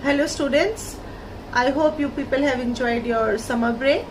Hello students, I hope you people have enjoyed your summer break.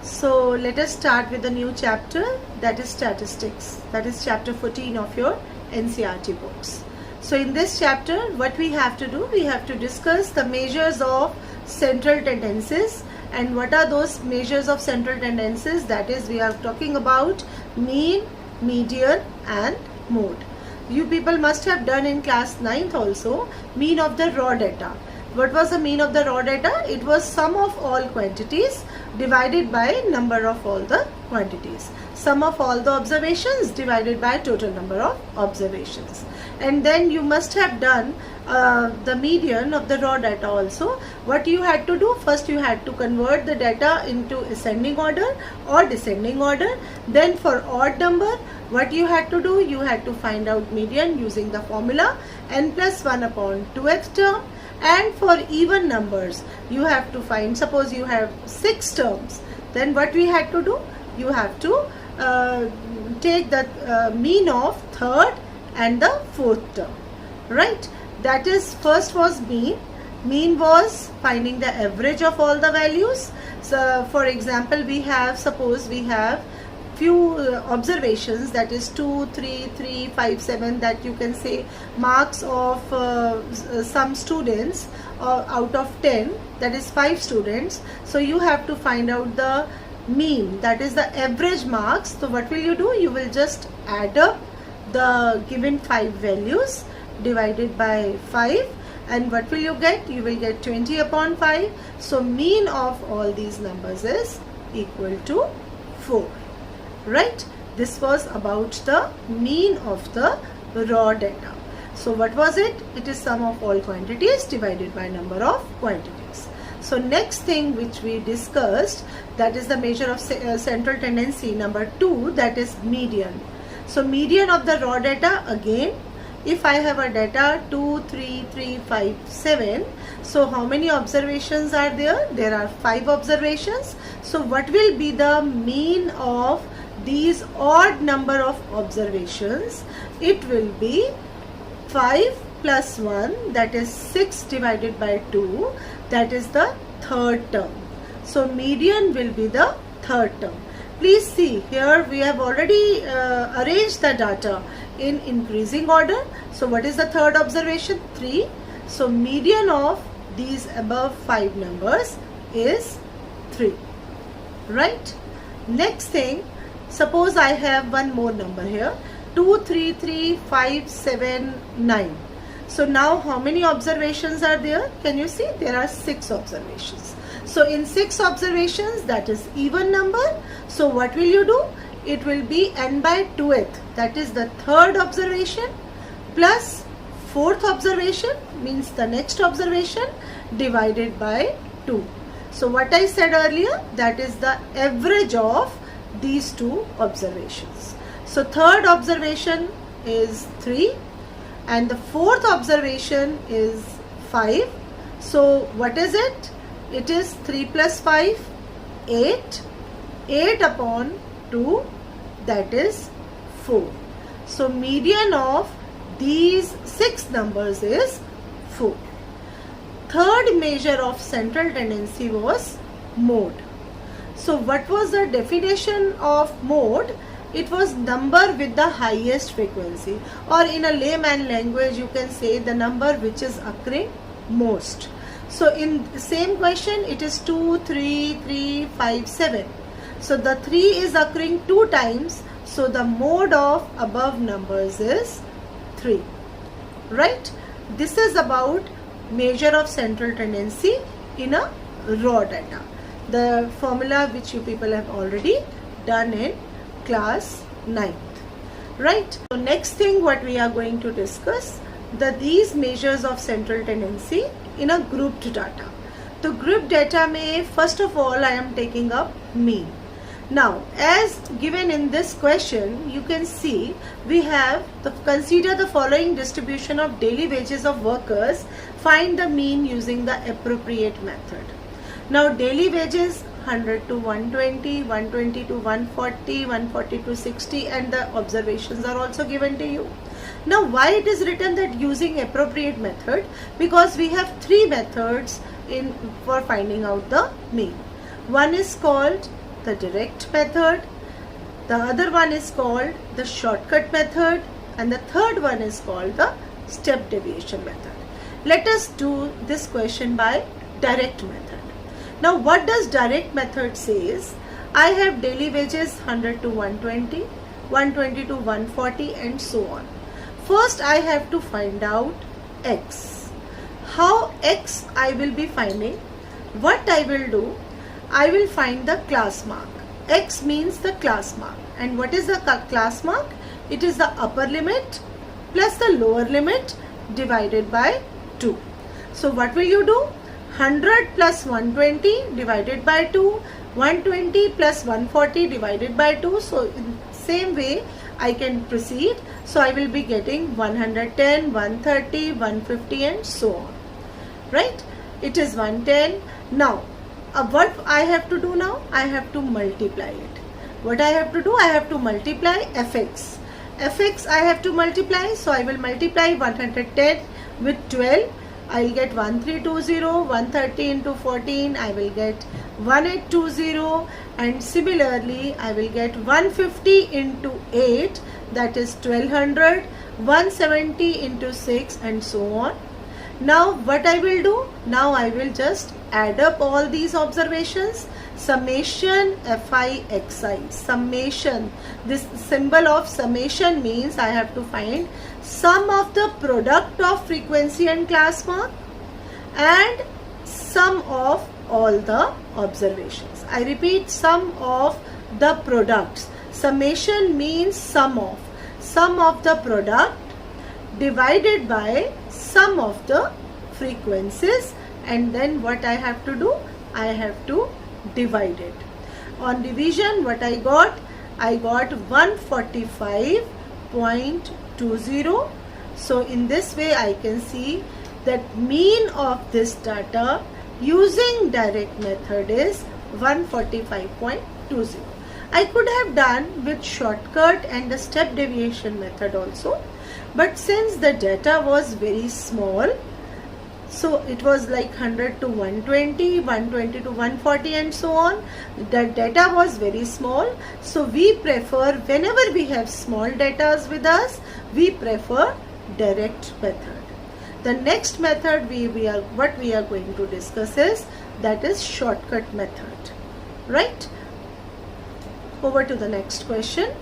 So let us start with a new chapter, that is statistics. That is chapter 14 of your NCERT books. So in this chapter, what we have to do, we have to discuss the measures of central tendencies. And what are those measures of central tendencies? That is, we are talking about mean, median and mode. You people must have done in class 9th also mean of the raw data. What was the mean of the raw data? It was sum of all quantities divided by number of all the quantities. Sum of all the observations divided by total number of observations. And then you must have done the median of the raw data also. What you had to do? First you had to convert the data into ascending order or descending order. Then for odd number, what you had to do? You had to find out median using the formula n plus 1 upon 2th term. And for even numbers, you have to find, suppose you have 6 terms, then what we had to do? You have to take the mean of third and the fourth term, right? That is, first was mean. Mean was finding the average of all the values. So for example, we have, suppose we have few observations, that is 2, 3, 3, 5, 7, that you can say marks of some students out of 10, that is 5 students. So you have to find out the mean, that is the average marks. So what will you do? You will just add up the given 5 values divided by 5, and what will you get? You will get 20 upon 5. So mean of all these numbers is equal to 4. Right? This was about the mean of the raw data. So what was it? It is sum of all quantities divided by number of quantities. So next thing which we discussed, that is the measure of central tendency number 2, that is median. So median of the raw data, again, if I have a data 2, 3, 3, 5, 7, so how many observations are there? There are 5 observations. So what will be the mean of these odd number of observations? It will be 5 plus 1, that is 6 divided by 2, that is the third term. So median will be the third term. Please see, here we have already arranged the data in increasing order. So what is the third observation? 3. So median of these above 5 numbers is 3. Right? Next thing, suppose I have one more number here, 2, 3, 3, 5, 7, 9. So now how many observations are there? Can you see? There are 6 observations. So in 6 observations, that is even number. So what will you do? It will be n by 2th, that is the third observation, plus 4th observation, means the next observation, divided by 2. So what I said earlier, that is the average of these 2 observations. So third observation is 3 and the 4th observation is 5. So what is it? It is 3 plus 5, 8. 8 upon 2, that is 4. So median of these 6 numbers is 4. Third measure of central tendency was mode. So what was the definition of mode? It was number with the highest frequency, or in a layman language you can say the number which is occurring most. So in the same question, it is 2, 3, 3, 5, 7. So the 3 is occurring 2 times. So the mode of above numbers is 3. Right? This is about measure of central tendency in a raw data. The formula which you people have already done in class 9th. Right? So next thing what we are going to discuss, these measures of central tendency in a grouped data. The group data may, first of all, I am taking up mean. Now, as given in this question, you can see we have consider the following distribution of daily wages of workers. Find the mean using the appropriate method. Now, daily wages 100 to 120, 120 to 140, 140 to 60, and the observations are also given to you. Now why it is written that using appropriate method? Because we have three methods for finding out the mean. One is called the direct method, the other one is called the shortcut method, and the third one is called the step deviation method. Let us do this question by direct method. Now what does direct method says? I have daily wages 100 to 120, 120 to 140 and so on. First I have to find out X. How X I will be finding? What I will do? I will find the class mark. X means the class mark. And what is the class mark? It is the upper limit plus the lower limit divided by 2. So what will you do? 100 plus 120 divided by 2, 120 plus 140 divided by 2. So in same way I can proceed. So I will be getting 110, 130, 150 and so on. Right? It is 110. Now what I have to do now? I have to multiply it. What I have to do? I have to multiply fx. Fx I have to multiply. So I will multiply 110 with 12. I will get 1320, 130 into 14, I will get 1820, and similarly I will get 150 into 8, that is 1200, 170 into 6 and so on. Now what I will do? Now I will just add up all these observations. Summation fi xi. Summation. This symbol of summation means I have to find sum of the product of frequency and class mark and sum of all the observations. I repeat, sum of the products. Summation means sum of the product divided by sum of the frequencies, and then what I have to do? I have to divide it. On division, what I got? I got 145.20. So in this way I can see that mean of this data using direct method is 145.20. I could have done with shortcut and the step deviation method also, but since the data was very small, so it was like 100 to 120, 120 to 140 and so on. The data was very small. So we prefer, whenever we have small data with us, we prefer direct method. The next method what we are going to discuss is, that is shortcut method. Right? Over to the next question.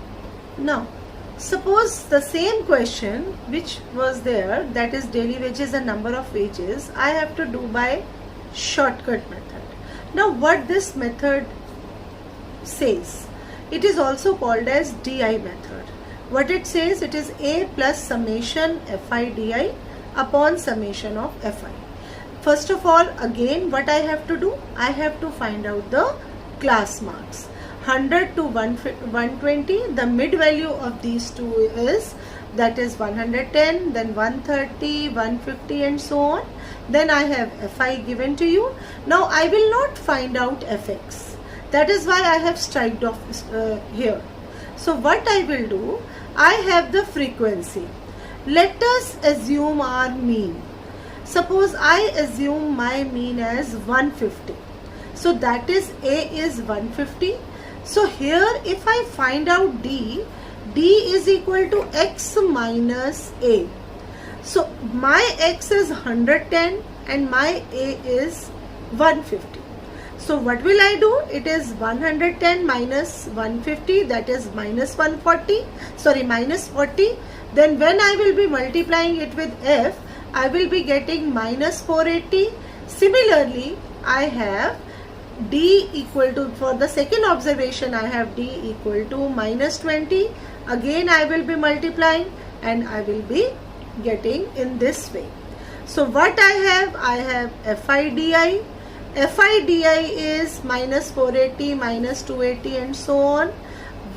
Now, suppose the same question which was there, that is daily wages and number of wages, I have to do by shortcut method. Now what this method says, it is also called as DI method. What it says, it is A plus summation Fi DI upon summation of Fi. First of all, again what I have to do? I have to find out the class marks. 100 to 120, the mid value of these two is, that is 110, then 130, 150 and so on. Then I have Fi given to you. Now I will not find out Fx. That is why I have striked off here. So what I will do, I have the frequency. Let us assume our mean. Suppose I assume my mean as 150. So that is A is 150. So here if I find out D is equal to X minus A. So my X is 110 and my A is 150. So what will I do? It is 110 minus 150, that is minus 40. Then when I will be multiplying it with F, I will be getting minus 480. Similarly, I have D equal to, for the second observation I have D equal to minus 20. Again I will be multiplying and I will be getting in this way. So what I have Fi DI. Fi DI is minus 480, minus 280 and so on.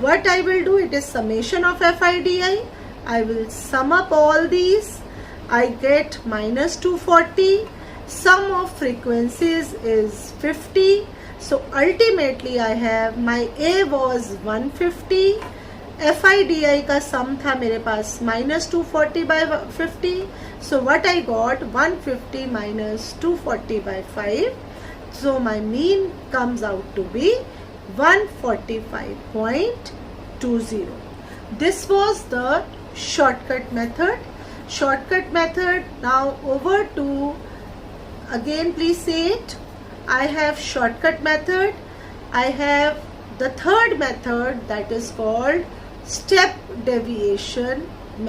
What I will do, it is summation of Fi DI. I will sum up all these. I get minus 240. Sum of frequencies is 50. So ultimately I have, my A was 150, F I D I का सम था मेरे पास -240/50. So what I got 150 - 240/5. So my mean comes out to be 145.20. This was the shortcut method. Now over to, again please say it. I have shortcut method. I have the third method, that is called step deviation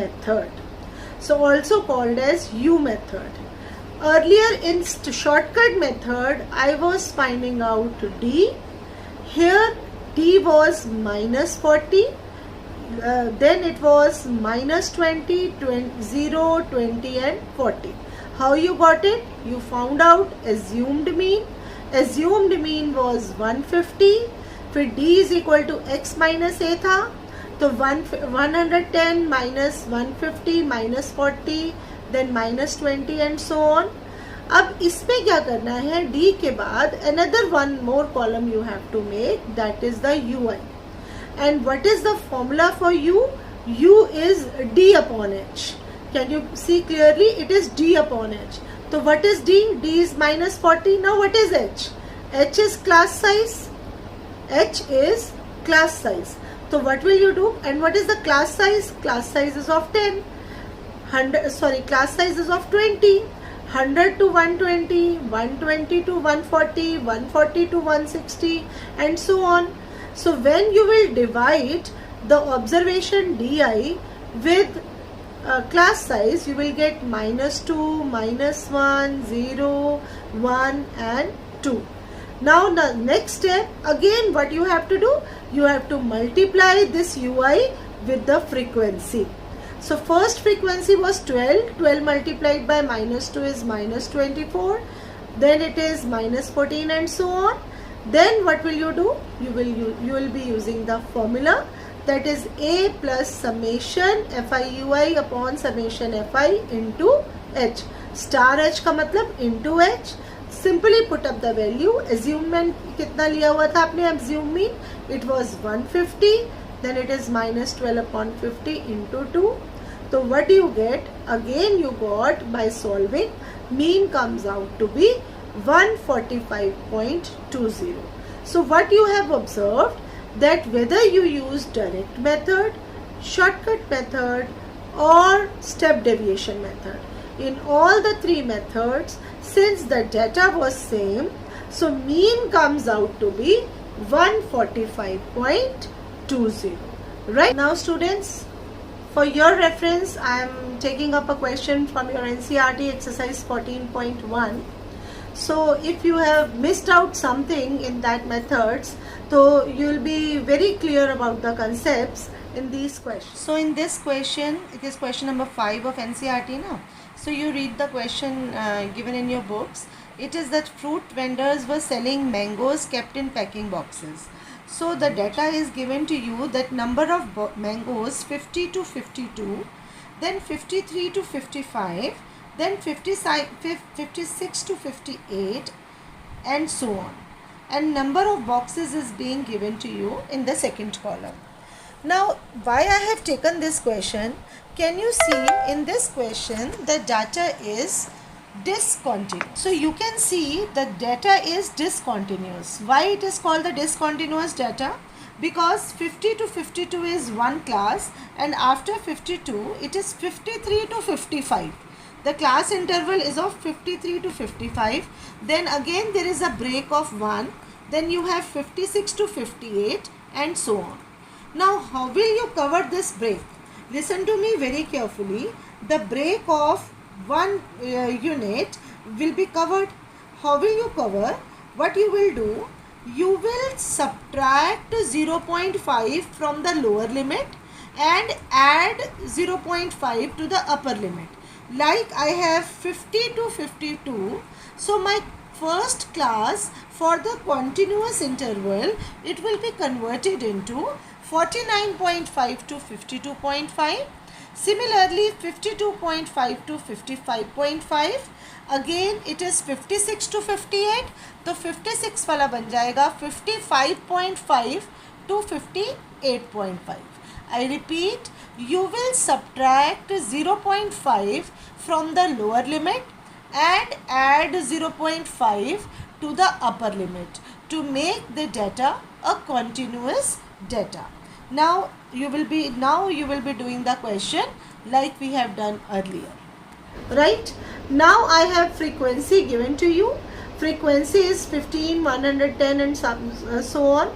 method, so also called as U method. Earlier in shortcut method I was finding out D. Here D was -40, then it was -20, 0, 20 and 40. How you got it? You found out assumed mean. Assumed mean was 150. फिर D is equal to x minus a था, तो 110 minus 150 minus 40 then -20 and so on. अब इसमें क्या करना है? D के बाद another one more column you have to make, that is the UI. And what is the formula for U? U is D upon H. Can you see clearly? It is D upon H. So what is D? D is -40. Now what is H? H is class size. H is class size. So what will you do? And what is the class size? Class size is of 10. Class size is of 20. 100 to 120, 120 to 140, 140 to 160 and so on. So when you will divide the observation DI with class size, you will get -2, -1, 0, 1 and 2. Now the next step, again what you have to do? You have to multiply this UI with the frequency. So first frequency was 12. 12 multiplied by -2 is -24. Then it is -14 and so on. Then what will you do? You will be using the formula, that is A plus summation FIUI upon summation FI into H. Star H का मतलब into H. Simply put up the value. Assument कितना लिया हुआ था आपने? Assume mean it was 150. Then it is -12 upon 50 into 2. So what do you get? Again you got, by solving, mean comes out to be 145.20. So what you have observed, that whether you use direct method, shortcut method or step deviation method, in all the three methods, since the data was same, so mean comes out to be 145.20. Right now students, for your reference, I am taking up a question from your NCERT exercise 14.1. So if you have missed out something in that methods, so you will be very clear about the concepts in these questions. So in this question, it is question number 5 of NCERT now. So you read the question given in your books. It is that fruit vendors were selling mangoes kept in packing boxes. So the data is given to you, that number of mangoes 50 to 52, then 53 to 55, then 56 to 58 and so on. And number of boxes is being given to you in the second column. Now why I have taken this question, can you see in this question the data is discontinuous. So you can see the data is discontinuous. Why it is called the discontinuous data? Because 50 to 52 is one class, and after 52 it is 53 to 55. The class interval is of 53 to 55. Then again there is a break of 1. Then you have 56 to 58 and so on. Now how will you cover this break? Listen to me very carefully. The break of one unit will be covered. How will you cover? What you will do? You will subtract 0.5 from the lower limit and add 0.5 to the upper limit. Like I have 50 to 52. So my first class for the continuous interval, it will be converted into 49.5 to 52.5. Similarly, 52.5 to 55.5. Again it is 56 to 58. तो 56 वाला बन जाएगा 55.5 to 58.5. I repeat, you will subtract 0.5 from the lower limit and add 0.5 to the upper limit to make the data a continuous data. Now you will be doing the question like we have done earlier. Right? Now I have frequency given to you. Frequency is 15, 110 and so on.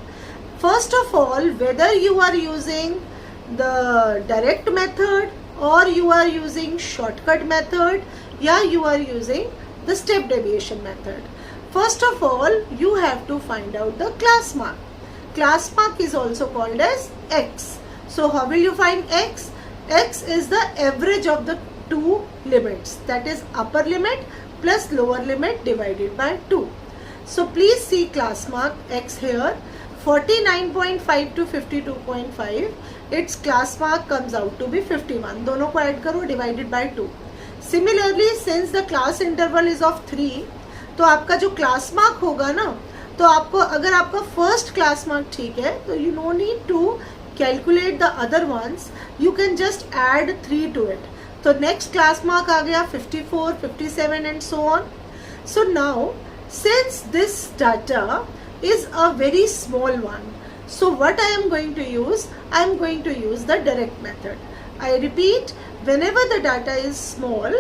First of all, whether you are using the direct method or you are using shortcut method, yeah, you are using the step deviation method. First of all, you have to find out the class mark. Class mark is also called as X. So how will you find X? X is the average of the two limits, that is upper limit plus lower limit divided by 2. So please see class mark X here. 49.5 to 52.5, its class mark comes out to be 51. दोनों को add करो, divided by 2. Similarly, since the class interval is of 3, तो आपका जो class mark होगा ना, तो आपको अगर आपका first class mark ठीक है, तो you no need to calculate the other ones. You can just add 3 to it. तो next class mark आ गया 54, 57 and so on. So now, since this data is a very small one, so what I am going to use? I am going to use the direct method. I repeat, whenever the data is small,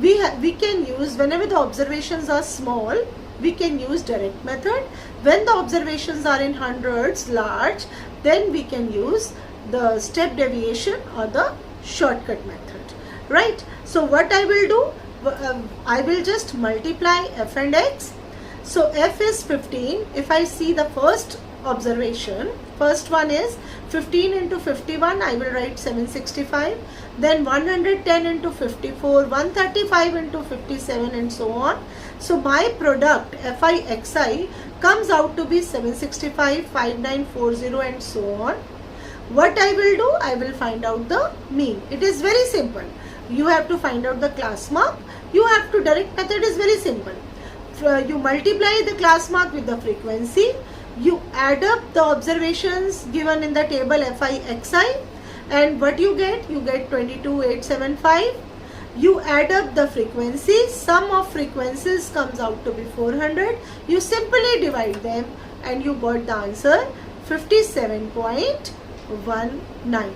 we can use, whenever the observations are small, we can use direct method. When the observations are in hundreds, large, then we can use the step deviation or the shortcut method. Right? So what I will do? I will just multiply f and x. So f is 15. If I see the first observation, first one is 15 into 51, I will write 765. Then 110 into 54, 135 into 57 and so on. So my product fi xi comes out to be 765, 5940 and so on. What I will do? I will find out the mean. It is very simple. You have to find out the class mark. You have to, direct method is very simple. You multiply the class mark with the frequency. You add up the observations given in the table fi xi, and what you get? You get 22875. You add up the frequencies. Sum of frequencies comes out to be 400. You simply divide them and you got the answer 57.19.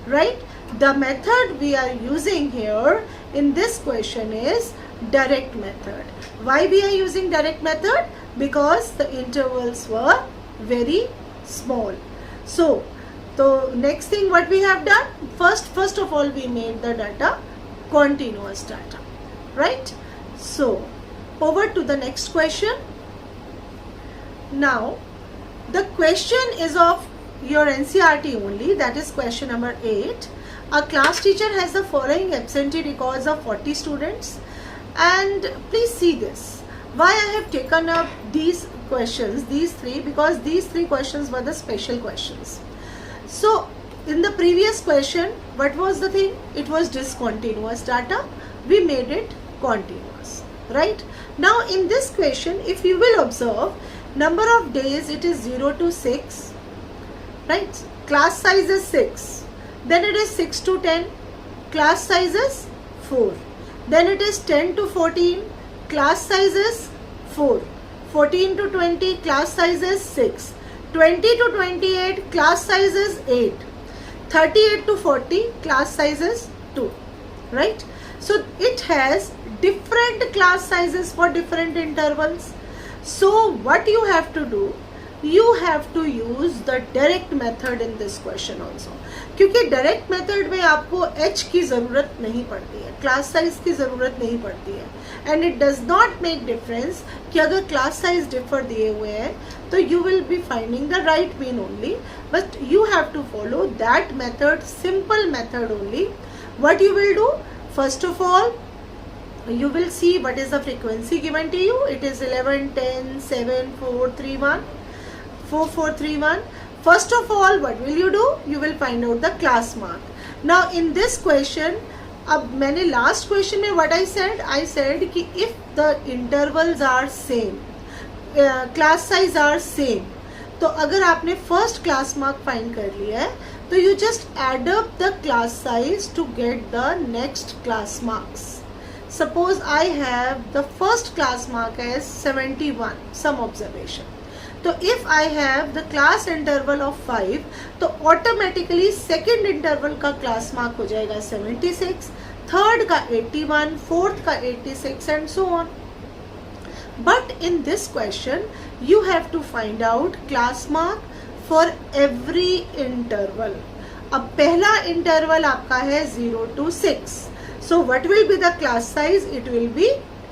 Right? The method we are using here in this question is direct method. Why we are using direct method? Because the intervals were very small. So next thing what we have done? First of all, we made the data continuous data. Right? So over to the next question. Now the question is of your NCERT only, that is question number 8. A class teacher has the following absentee records of 40 students, and please see this. Why I have taken up these questions, these three, because these three questions were the special questions. So in the previous question, what was the thing? It was discontinuous data. We made it continuous. Right? Now in this question, if you will observe, number of days, it is 0 to 6. Right? Class size is 6. Then it is 6 to 10. Class size is 4. Then it is 10 to 14. Class size is 4. 14 to 20. Class size is 6. 20 to 28. Class size is 8. 38 to 40. Class size is 2. Right? So it has different class sizes for different intervals. So what you have to do? You have to use the direct method in this question also. क्योंकि direct method में आपको h की ज़रूरत नहीं पड़ती है, class size की ज़रूरत नहीं पड़ती है, and it does not make difference कि अगर class size differ दिए हुए हैं तो you will be finding the right mean only, but you have to follow that method, simple method only. What you will do? First of all, you will see what is the frequency given to you. It is 11, 10, 7, 4, 3, 1. 4, 4, 3, 1. First of all, what will you do? You will find out the class mark. Now in this question, अब मैंने last question में what I said कि if the intervals are same, class size are same, तो अगर आपने first class mark find कर लिया है So you just add up the class size to get the next class marks. Suppose I have the first class mark as 71, some observation. So if I have the class interval of 5, तो automatically second interval का class mark हो जाएगा 76, third का 81, fourth का 86 and so on. But in this question, you have to find out class mark for every interval. अब पहला interval आपका है 0 to 6. So what will be the class size? It will be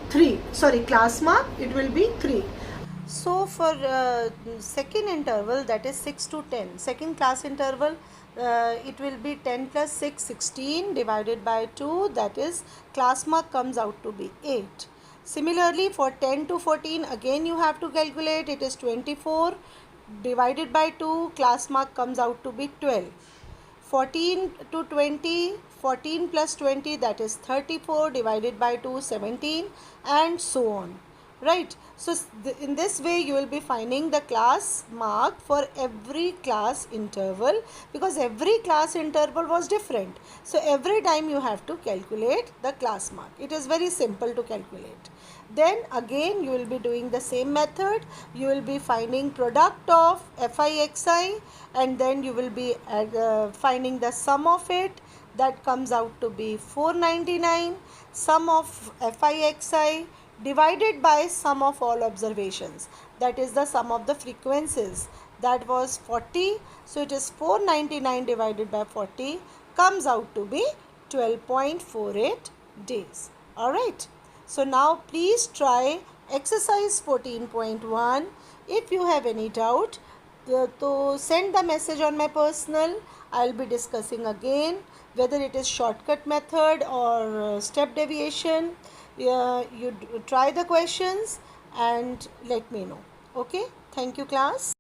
3. Sorry, class mark, it will be 3. So for second interval, that is 6 to 10, second class interval, it will be 10 plus 6, 16 divided by 2, that is class mark comes out to be 8. Similarly for 10 to 14, again you have to calculate, it is 24 divided by 2, class mark comes out to be 12. 14 to 20, 14 plus 20, that is 34 divided by 2, 17 and so on. Right, so in this way you will be finding the class mark for every class interval, because every class interval was different. So every time you have to calculate the class mark. It is very simple to calculate. Then again you will be doing the same method. You will be finding product of FI/XI and then you will be finding the sum of it. That comes out to be 499. Sum of FI/XI divided by sum of all observations, that is the sum of the frequencies, that was 40. So it is 499 divided by 40 comes out to be 12.48 days. Alright, so now please try exercise 14.1. If you have any doubt, so send the message on my personal. I will be discussing again whether it is shortcut method or step deviation. You try the questions and let me know. Okay, thank you class.